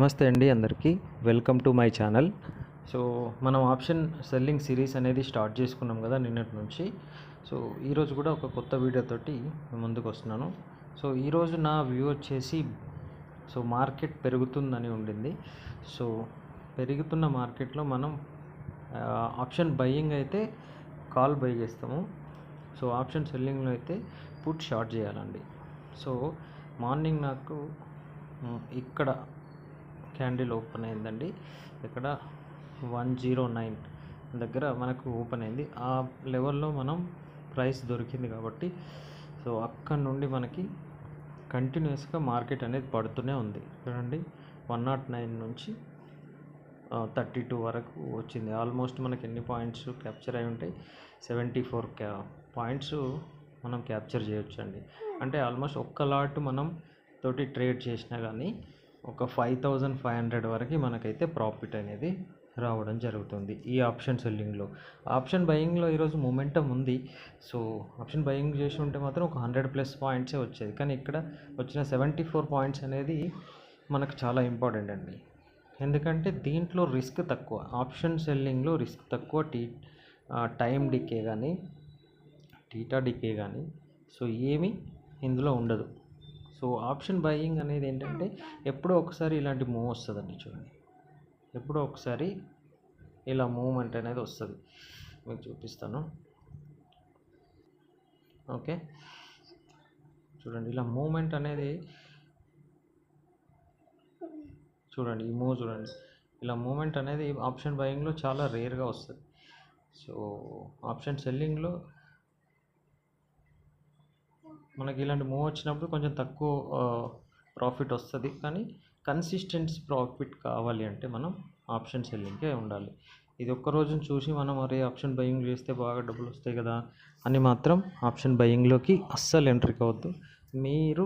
నమస్తే అండి అందరికీ. Welcome to my channel. So మనం ఆప్షన్ సెల్లింగ్ సిరీస్ అనేది స్టార్ట్ చేసుకున్నాం కదా నిన్నటి నుంచి. సో ఈరోజు కూడా ఒక కొత్త వీడియోతోటి ముందుకు వస్తున్నాను. సో ఈరోజు నా వ్యూ వచ్చేసి మార్కెట్ పెరుగుతుందని ఉండింది. సో పెరుగుతున్న మార్కెట్లో మనం ఆప్షన్ బయ్యింగ్ అయితే కాల్ బై చేస్తాము. సో ఆప్షన్ సెల్లింగ్లో అయితే పుట్ షార్ట్ చేయాలండి. సో మార్నింగ్ నాకు ఇక్కడ క్యాండిల్ ఓపెన్ అయిందండి. ఇక్కడ 109 దగ్గర మనకు ఓపెన్ అయింది. ఆ లెవెల్లో మనం ప్రైస్ దొరికింది కాబట్టి సో అక్కడ నుండి మనకి కంటిన్యూస్గా మార్కెట్ అనేది పడుతూనే ఉంది. చూడండి 109 నుంచి 32 వరకు వచ్చింది. ఆల్మోస్ట్ మనకి ఎన్ని పాయింట్స్ క్యాప్చర్ అయి ఉంటాయి? 74 పాయింట్స్ మనం క్యాప్చర్ చేయొచ్చండి. అంటే ఆల్మోస్ట్ ఒక్క లాట్ మనం తోటి ట్రేడ్ చేసినా కానీ ఒక 5500 వరకు మనకైతే ప్రాఫిట్ అనేది రావడం జరుగుతుంది ఈ ఆప్షన్ సెల్లింగ్లో. ఆప్షన్ బయింగ్లో ఈరోజు మొమెంటం ఉంది. సో ఆప్షన్ బయింగ్ చేసి ఉంటే మాత్రం ఒక 100+ పాయింట్సే వచ్చేది. కానీ ఇక్కడ వచ్చిన 74 పాయింట్స్ అనేది మనకు చాలా ఇంపార్టెంట్ అండి. ఎందుకంటే దీంట్లో రిస్క్ తక్కువ. ఆప్షన్ సెల్లింగ్లో రిస్క్ తక్కువ. టైం డికే కానీ టీటా డికే కానీ సో ఏమీ ఇందులో ఉండదు. సో ఆప్షన్ బయింగ్ అనేది ఏంటంటే ఎప్పుడో ఒకసారి ఇలాంటి మూవ్ వస్తుందండి. చూడండి, ఎప్పుడో ఒకసారి ఇలా మూవ్మెంట్ అనేది వస్తుంది. మీకు చూపిస్తాను. ఓకే, చూడండి ఇలా మూవ్మెంట్ అనేది చూడండి, ఈ మూవ్ చూడండి. ఇలా మూవ్మెంట్ అనేది ఆప్షన్ బయింగ్లో చాలా రేర్గా వస్తుంది. సో ఆప్షన్ సెల్లింగ్లో మనకి ఇలాంటి మూవ్ వచ్చినప్పుడు కొంచెం తక్కువ ప్రాఫిట్ వస్తుంది. కానీ కన్సిస్టెంట్ ప్రాఫిట్ కావాలి అంటే మనం ఆప్షన్ సెల్లింగ్కే ఉండాలి. ఇది ఒక్క రోజును చూసి మనం అరే ఆప్షన్ బయింగ్ చేస్తే బాగా డబ్బులు వస్తాయి కదా అని మాత్రం ఆప్షన్ బయింగ్లోకి అస్సలు ఎంట్రీ కావద్దు. మీరు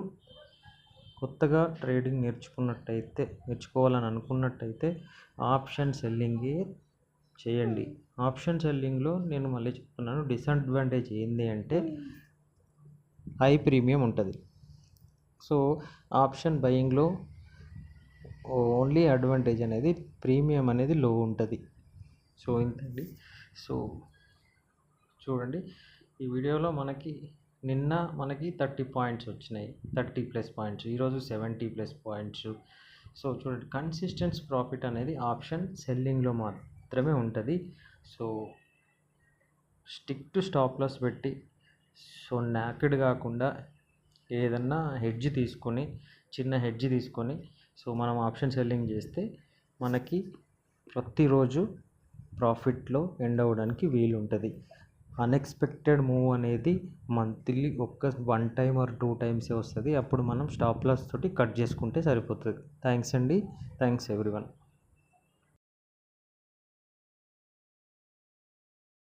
కొత్తగా ట్రేడింగ్ నేర్చుకోవాలని అనుకున్నట్టయితే ఆప్షన్ సెల్లింగే చేయండి. ఆప్షన్ సెల్లింగ్లో నేను మళ్ళీ చెప్తున్నాను, డిసడ్వాంటేజ్ ఏంటి అంటే హై ప్రీమియం ఉంటుంది. సో ఆప్షన్ బయింగ్లో ఓన్లీ అడ్వాంటేజ్ అనేది ప్రీమియం అనేది లో ఉంటుంది. సో ఇంతండి. సో చూడండి, ఈ వీడియోలో నిన్న మనకి 30 పాయింట్స్ వచ్చినాయి, 30+ పాయింట్స్. ఈరోజు 70+ పాయింట్స్. సో చూడండి, కన్సిస్టెన్స్ ప్రాఫిట్ అనేది ఆప్షన్ సెల్లింగ్లో మాత్రమే ఉంటుంది. So stick to stop loss పెట్టి సో నాకెడ్ కాకుండా ఏదన్నా చిన్న హెడ్జ్ తీసుకొని సో మనం ఆప్షన్ సెల్లింగ్ చేస్తే మనకి ప్రతిరోజు ప్రాఫిట్లో ఎండ్ అవ్వడానికి వీలు ఉంటుంది. అన్ఎక్స్పెక్టెడ్ మూవ్ అనేది మంత్లీ 1 టైం ఆర్ 2 టైమ్సే వస్తుంది. అప్పుడు మనం స్టాప్ లాస్ తోటి కట్ చేసుకుంటే సరిపోతుంది. థ్యాంక్స్ అండి. Thanks everyone.